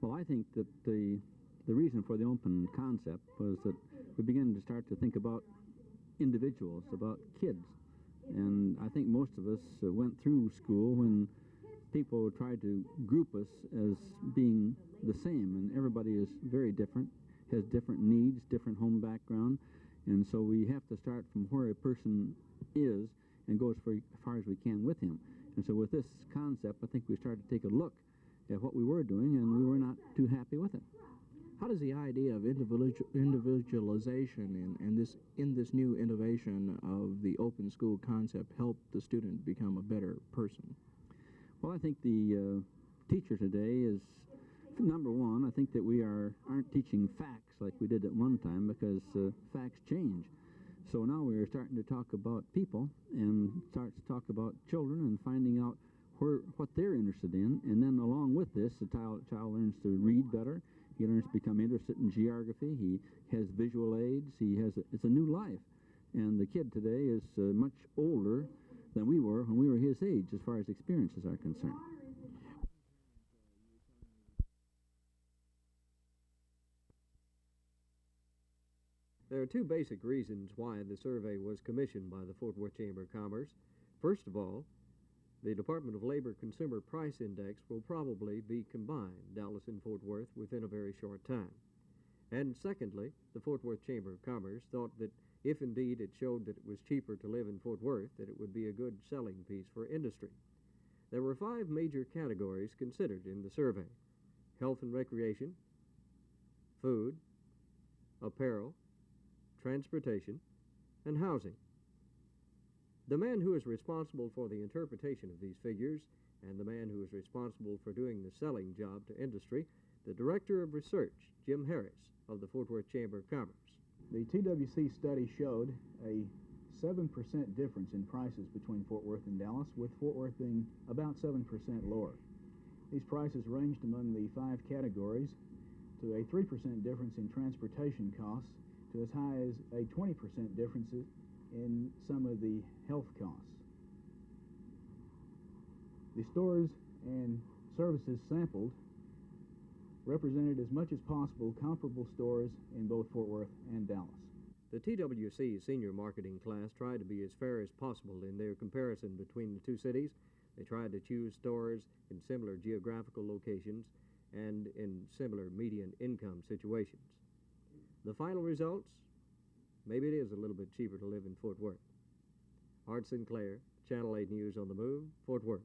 Well, I think that the reason for the open concept was that we began to start to think about individuals, about kids. And I think most of us went through school when people tried to group us as being the same, and everybody is very different, has different needs, different home background, and so we have to start from where a person is and go as far as we can with him. And so with this concept, I think we started to take a look at what we were doing, and we were not too happy with it. How does the idea of individualization and this new innovation of the open school concept help the student become a better person? Well, I think the teacher today is, number one, I think that we aren't teaching facts like we did at one time, because facts change. So now we're starting to talk about people and start to talk about children and finding out what they're interested in, and then along with this, the child learns to read better. He learns to become interested in geography. He has visual aids. It's a new life. And the kid today is much older than we were when we were his age as far as experiences are concerned. There are two basic reasons why the survey was commissioned by the Fort Worth Chamber of Commerce. First of all, the Department of Labor Consumer Price Index will probably be combined, Dallas and Fort Worth, within a very short time. And secondly, the Fort Worth Chamber of Commerce thought that if indeed it showed that it was cheaper to live in Fort Worth, that it would be a good selling piece for industry. There were 5 major categories considered in the survey: health and recreation, food, apparel, transportation, and housing. The man who is responsible for the interpretation of these figures and the man who is responsible for doing the selling job to industry, the Director of Research, Jim Harris, of the Fort Worth Chamber of Commerce. The TWC study showed a 7% difference in prices between Fort Worth and Dallas, with Fort Worth being about 7% lower. These prices ranged among the 5 categories to a 3% difference in transportation costs to as high as a 20% difference in some of the health costs. The stores and services sampled represented as much as possible comparable stores in both Fort Worth and Dallas. The TWC senior marketing class tried to be as fair as possible in their comparison between the two cities. They tried to choose stores in similar geographical locations and in similar median income situations. The final results? Maybe it is a little bit cheaper to live in Fort Worth. Art Sinclair, Channel 8 News on the Move, Fort Worth.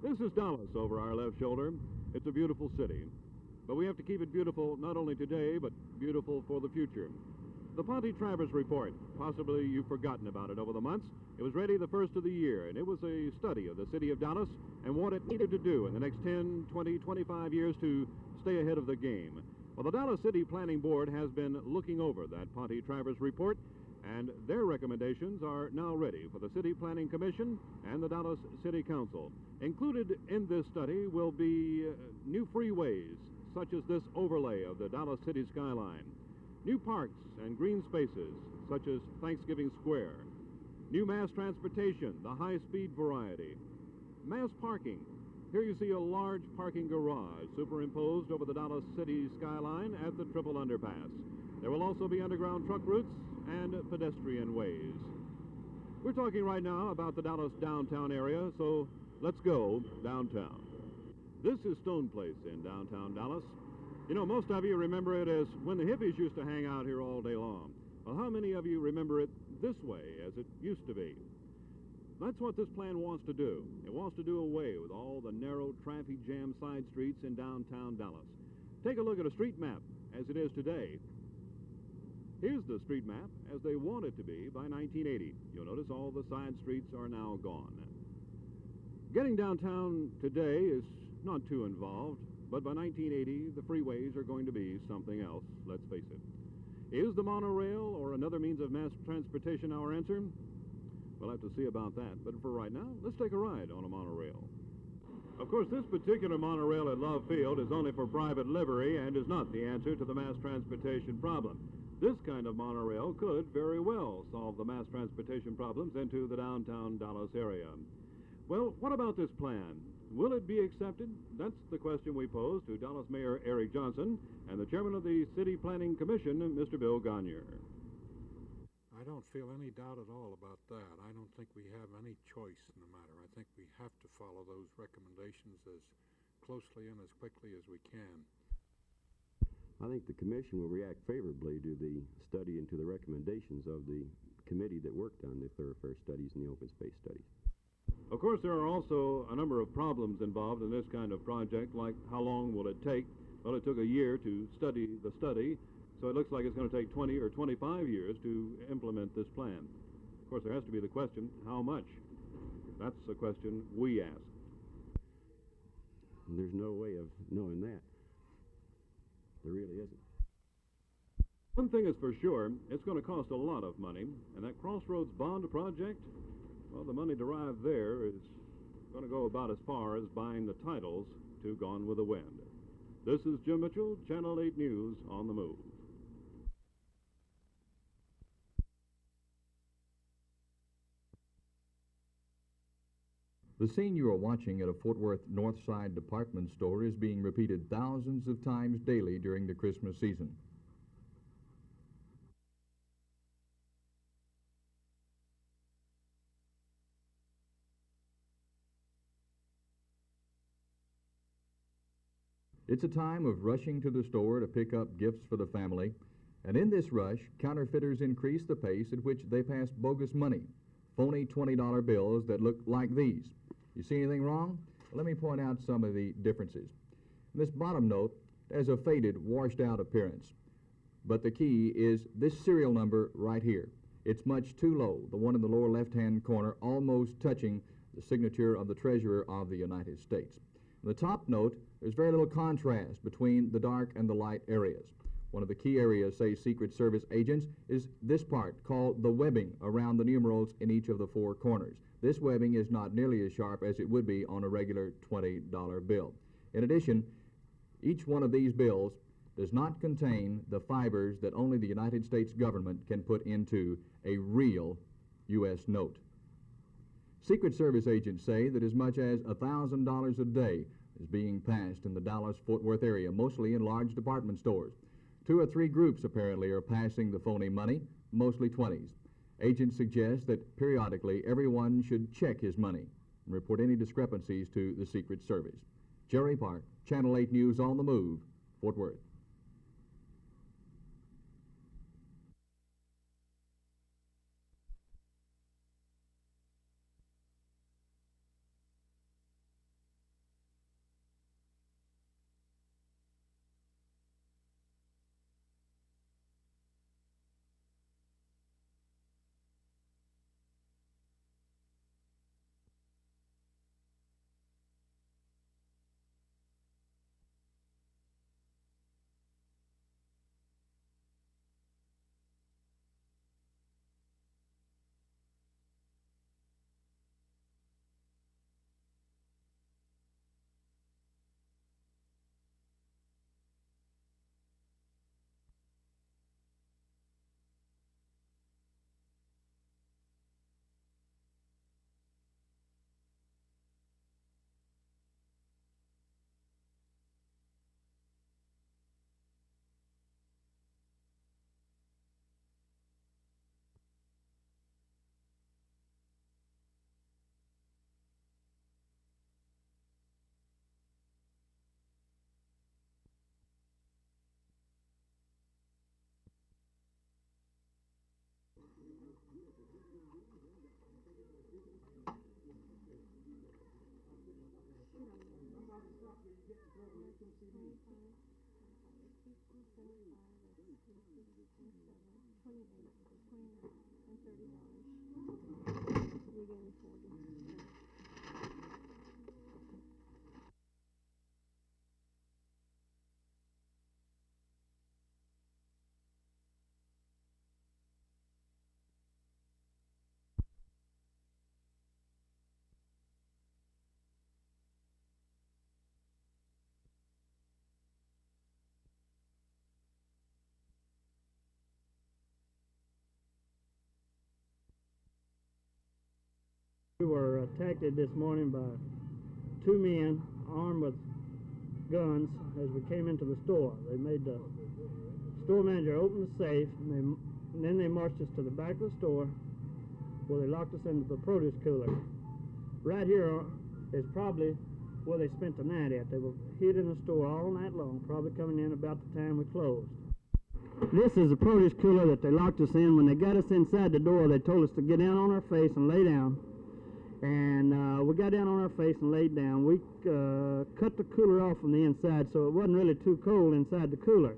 This is Dallas over our left shoulder. It's a beautiful city, but we have to keep it beautiful not only today, but beautiful for the future. The Ponte Travers Report, possibly you've forgotten about it over the months. It was ready the first of the year, and it was a study of the city of Dallas and what it needed to do in the next 10, 20, 25 years to stay ahead of the game. Well, the Dallas City Planning Board has been looking over that Ponte Travers Report, and their recommendations are now ready for the City Planning Commission and the Dallas City Council. Included in this study will be new freeways, such as this overlay of the Dallas City skyline, new parks and green spaces, such as Thanksgiving Square, new mass transportation, the high-speed variety, mass parking. Here you see a large parking garage superimposed over the Dallas City skyline at the Triple Underpass. There will also be underground truck routes and pedestrian ways. We're talking right now about the Dallas downtown area, so let's go downtown. This is Stone Place in downtown Dallas. You know, most of you remember it as when the hippies used to hang out here all day long. Well, how many of you remember it this way, as it used to be? That's what this plan wants to do. It wants to do away with all the narrow, traffic jam side streets in downtown Dallas. Take a look at a street map as it is today. Here's the street map as they want it to be by 1980. You'll notice all the side streets are now gone. Getting downtown today is not too involved, but by 1980, the freeways are going to be something else, let's face it. Is the monorail or another means of mass transportation our answer? We'll have to see about that, but for right now, let's take a ride on a monorail. Of course, this particular monorail at Love Field is only for private livery and is not the answer to the mass transportation problem. This kind of monorail could very well solve the mass transportation problems into the downtown Dallas area. Well, what about this plan? Will it be accepted? That's the question we pose to Dallas Mayor Eric Johnson and the chairman of the City Planning Commission, Mr. Bill Gagnier. I don't feel any doubt at all about that. I don't think we have any choice in the matter. I think we have to follow those recommendations as closely and as quickly as we can. I think the commission will react favorably to the study and to the recommendations of the committee that worked on the thoroughfare studies and the open space studies. Of course, there are also a number of problems involved in this kind of project, like how long will it take? Well, it took a year to study the study, so it looks like it's going to take 20 or 25 years to implement this plan. Of course, there has to be the question, how much? That's a question we ask. And there's no way of knowing that. There really isn't. One thing is for sure, it's going to cost a lot of money, and that Crossroads Bond project, well, the money derived there is going to go about as far as buying the titles to Gone with the Wind. This is Jim Mitchell, Channel 8 News on the Move. The scene you are watching at a Fort Worth Northside department store is being repeated thousands of times daily during the Christmas season. It's a time of rushing to the store to pick up gifts for the family, and in this rush, counterfeiters increase the pace at which they pass bogus money, phony $20 bills that look like these. You see anything wrong? Let me point out some of the differences. This bottom note has a faded, washed-out appearance, but the key is this serial number right here. It's much too low, the one in the lower left-hand corner, almost touching the signature of the Treasurer of the United States. In the top note, there's very little contrast between the dark and the light areas. One of the key areas, say Secret Service agents, is this part called the webbing around the numerals in each of the four corners. This webbing is not nearly as sharp as it would be on a regular $20 bill. In addition, each one of these bills does not contain the fibers that only the United States government can put into a real U.S. note. Secret Service agents say that as much as $1,000 a day is being passed in the Dallas-Fort Worth area, mostly in large department stores. 2 or 3 groups apparently are passing the phony money, mostly 20s. Agents suggest that periodically everyone should check his money and report any discrepancies to the Secret Service. Jerry Park, Channel 8 News on the Move, Fort Worth. attacked this morning by two men armed with guns as we came into the store. They made the store manager open the safe, and then they marched us to the back of the store where they locked us into the produce cooler. Right here is probably where they spent the night at. They were hid in the store all night long, probably coming in about the time we closed. This is the produce cooler that they locked us in. When they got us inside the door, they told us to get down on our face and lay down. And we got down on our face and laid down. We cut the cooler off from the inside, so it wasn't really too cold inside the cooler.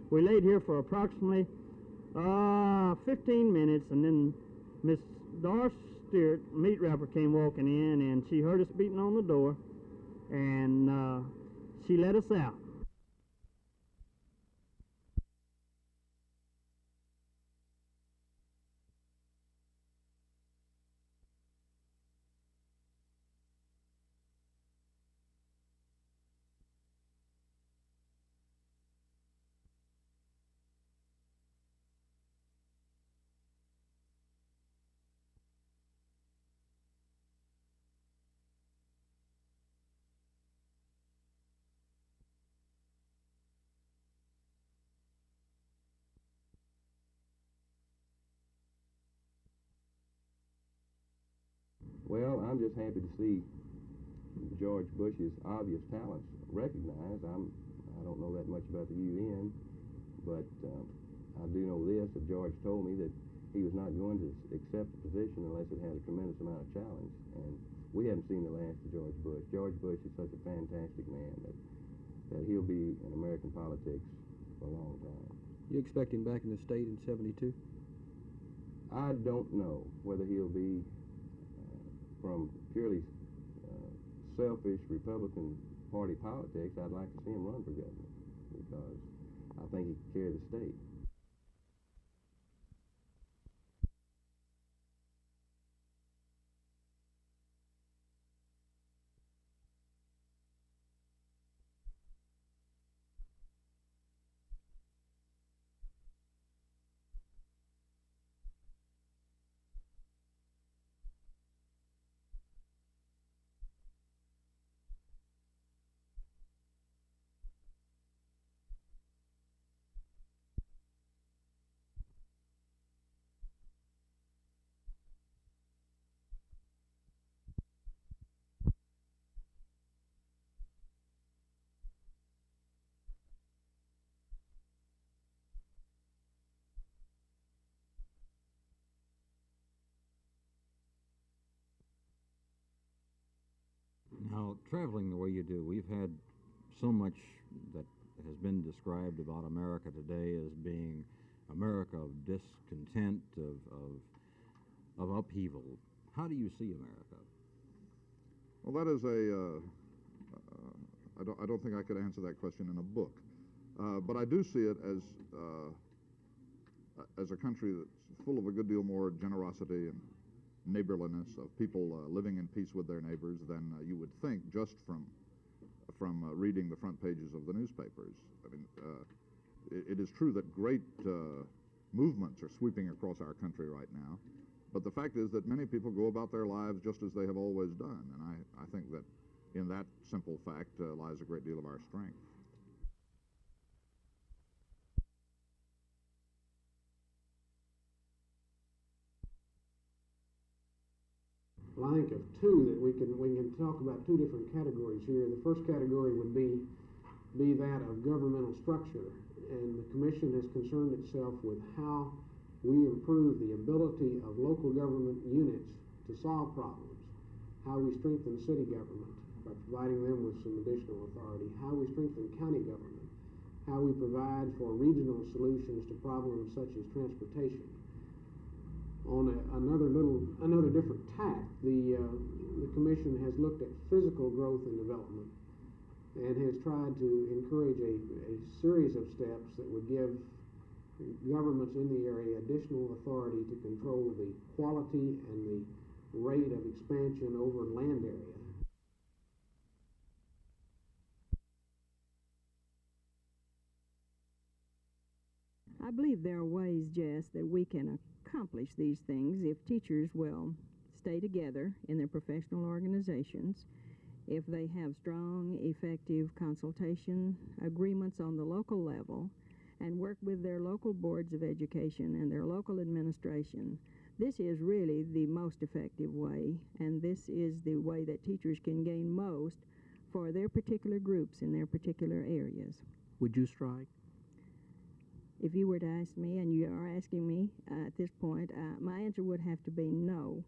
We laid here for approximately 15 minutes, and then Miss Doris Stewart, meat wrapper, came walking in, and she heard us beating on the door, and she let us out. Well, I'm just happy to see George Bush's obvious talents recognized. I don't know that much about the UN, but I do know this, that George told me that he was not going to accept the position unless it had a tremendous amount of challenge. And we haven't seen the last of George Bush. George Bush is such a fantastic man that he'll be in American politics for a long time. You expect him back in the state in '72? I don't know whether he'll be from purely selfish Republican Party politics. I'd like to see him run for governor because I think he can carry the state. Now, traveling the way you do, we've had so much that has been described about America today as being America of discontent, of upheaval. How do you see America? Well, that is I don't think I could answer that question in a book. But I do see it as a country that's full of a good deal more generosity and neighborliness, of people living in peace with their neighbors than you would think just from reading the front pages of the newspapers. I mean, it is true that great movements are sweeping across our country right now, but the fact is that many people go about their lives just as they have always done, and I think that in that simple fact lies a great deal of our strength. Well, I think of two that we can talk about two different categories here. The first category would be that of governmental structure, and the Commission has concerned itself with how we improve the ability of local government units to solve problems, how we strengthen city government by providing them with some additional authority, how we strengthen county government, how we provide for regional solutions to problems such as transportation. On another different tack, the Commission has looked at physical growth and development and has tried to encourage a series of steps that would give governments in the area additional authority to control the quality and the rate of expansion over land area. I believe there are ways, Jess, that we can accomplish these things if teachers will stay together in their professional organizations, if they have strong, effective consultation agreements on the local level, and work with their local boards of education and their local administration, this is really the most effective way, and this is the way that teachers can gain most for their particular groups in their particular areas. Would you strike? If you were to ask me, and you are asking me at this point, my answer would have to be no.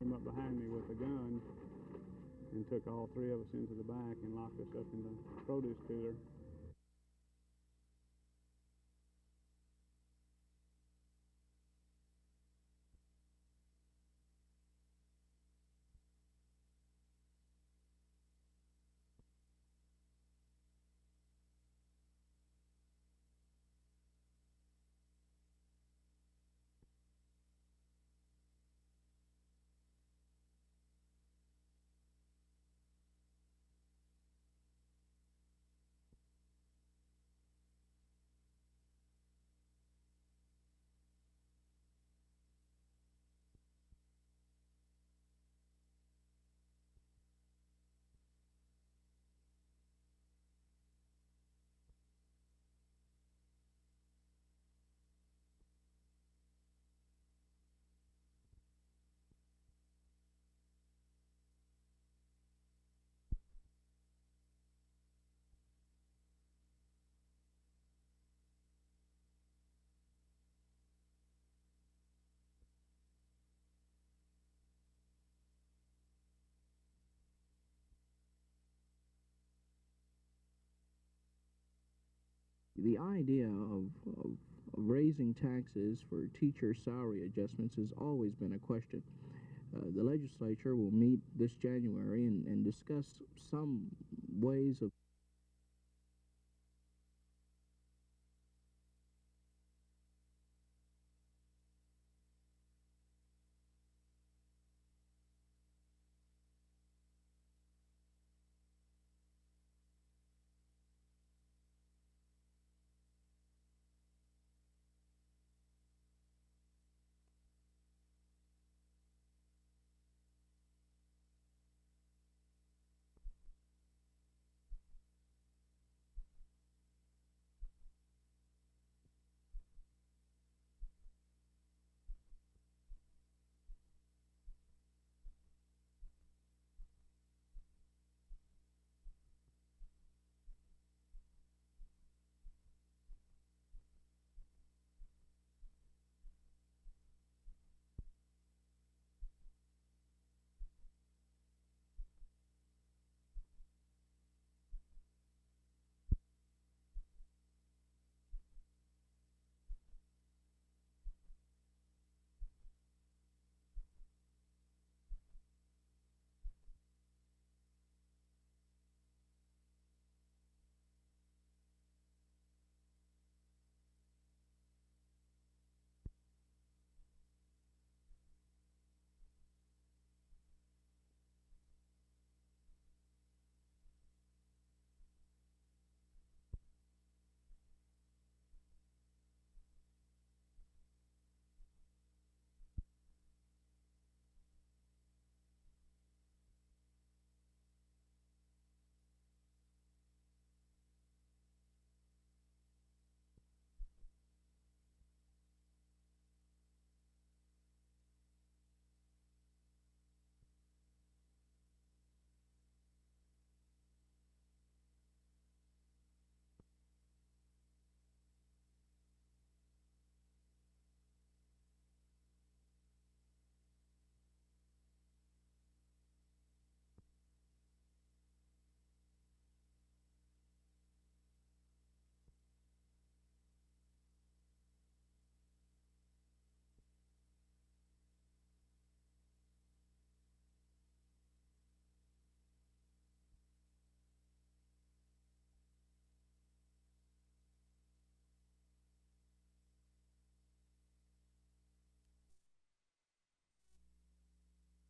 Came up behind me with a gun and took all three of us into the back and locked us up in the produce cooler. The idea of raising taxes for teacher salary adjustments has always been a question. The legislature will meet this January and discuss some ways of